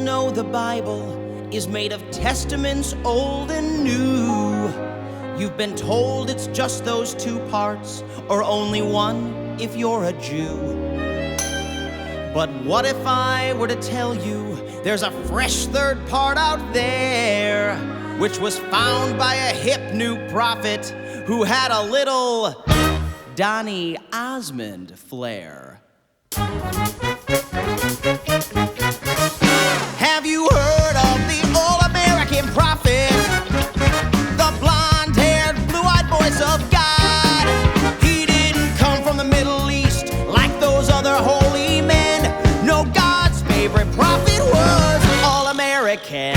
know the Bible is made of testaments old and new. You've been told it's just those two parts, or only one if you're a Jew. But what if I were to tell you there's a fresh third part out there, which was found by a hip new prophet who had a little Donny Osmond flair? Have you heard of the all-American prophet? The blonde-haired, blue-eyed voice of God. He didn't come from the Middle East like those other holy men. No, God's favorite prophet was all-American.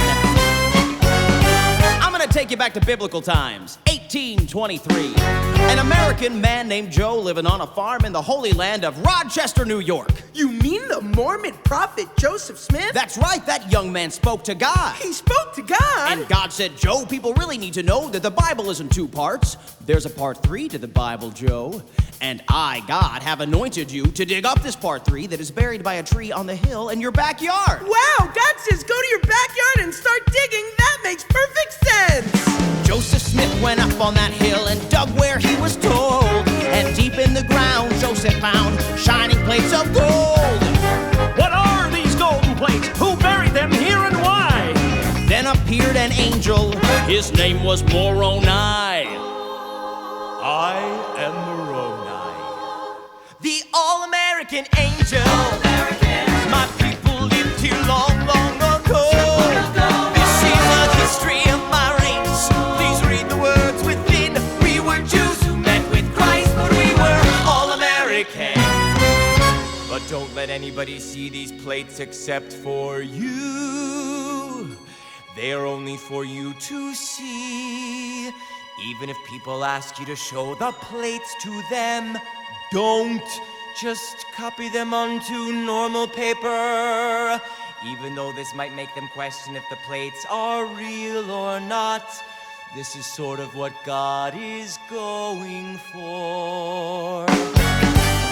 I'm gonna take you back to biblical times, 1823. An American man named Joe living on a farm in the Holy Land of Rochester, New York. You mean the Mormon prophet Joseph Smith? That's right, that young man spoke to God. He spoke to God? And God said, Joe, people really need to know that the Bible isn't two parts. There's a part 3 to the Bible, Joe. And I, God, have anointed you to dig up this part 3 that is buried by a tree on the hill in your backyard. Wow, God says go to your backyard and start digging. That makes perfect sense. Joseph Smith went up on that hill and dug where he was told. And deep in the ground, Joseph found shining plates of gold. What are these golden plates? Who buried them here and why? Then appeared an angel. His name was Moroni. I am Moroni. The all-American angel. My people lived here long, long ago. This is the history of my race. Please read the words within. We were Jews who met with Christ, but we were all-American. But don't let anybody see these plates except for you. They're only for you to see. Even if people ask you to show the plates to them, don't. Just copy them onto normal paper. Even though this might make them question if the plates are real or not, this is sort of what God is going for.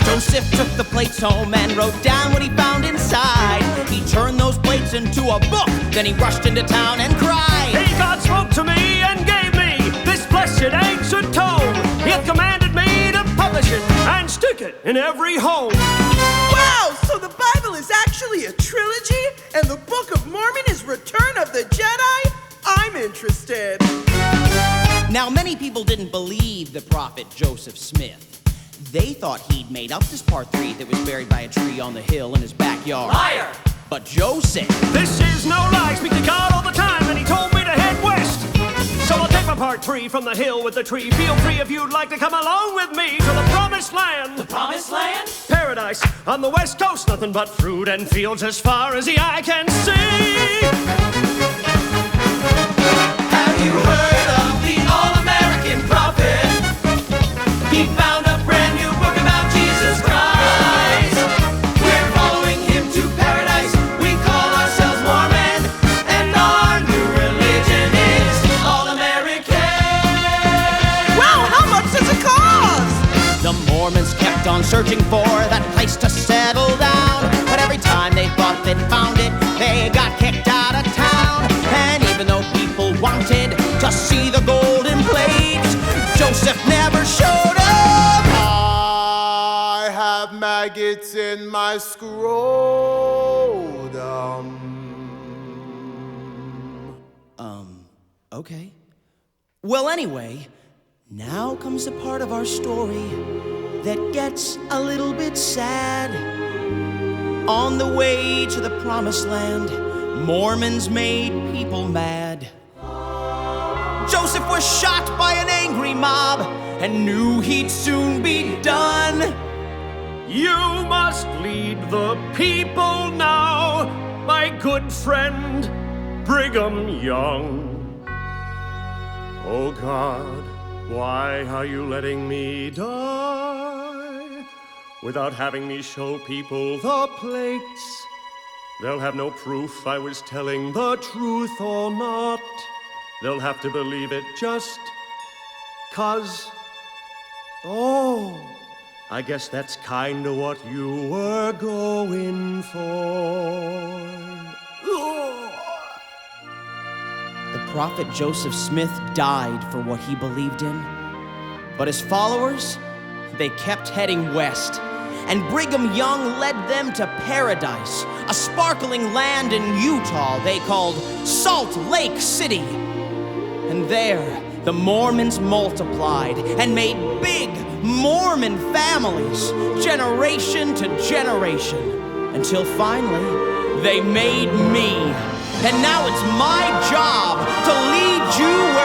Joseph took the plates home and wrote down what he found inside. He turned those plates into a book, then he rushed into town and cried. Hey, God spoke to me and gave me this blessed ancient tome. He hath commanded me to publish it and stick it in every home. Wow, so the Bible is actually a trilogy, and the Book of Mormon is Return of the Jedi? I'm interested. Now, many people didn't believe the prophet Joseph Smith. They thought he'd made up this part 3 that was buried by a tree on the hill in his backyard. Liar! But Joe said, This is no lie. Speak to God all the time, and he told me to head west. So I'll take my part 3 from the hill with the tree. Feel free if you'd like to come along with me to the promised land. The promised land? Paradise on the west coast. Nothing but fruit and fields as far as the eye can see. Have you heard of the all-American prophet? He found a brand new book about Jesus Christ. We're following him to paradise. We call ourselves Mormon, and our new religion is all-American. Wow, how much does it cost? the Mormons kept on searching for that place to settle down. But every time they thought they'd found it, they got kicked out of town. And even though people wanted to see the golden plates, Joseph never showed up. I have maggots in my scrotum. Okay. Well, anyway, now comes the part of our story that gets a little bit sad. On the way to the promised land, Mormons made people mad. Joseph was shot by an angry mob and knew he'd soon be done. You must lead the people now, my good friend Brigham Young. Oh God, why are you letting me die without having me show people the plates? They'll have no proof I was telling the truth or not. They'll have to believe it just 'cause. Oh, I guess that's kinda what you were going for. Oh. Prophet Joseph Smith died for what he believed in. But his followers, they kept heading west. And Brigham Young led them to paradise, a sparkling land in Utah they called Salt Lake City. And there, the Mormons multiplied and made big Mormon families, generation to generation, until finally, they made me. And now it's my job to lead you where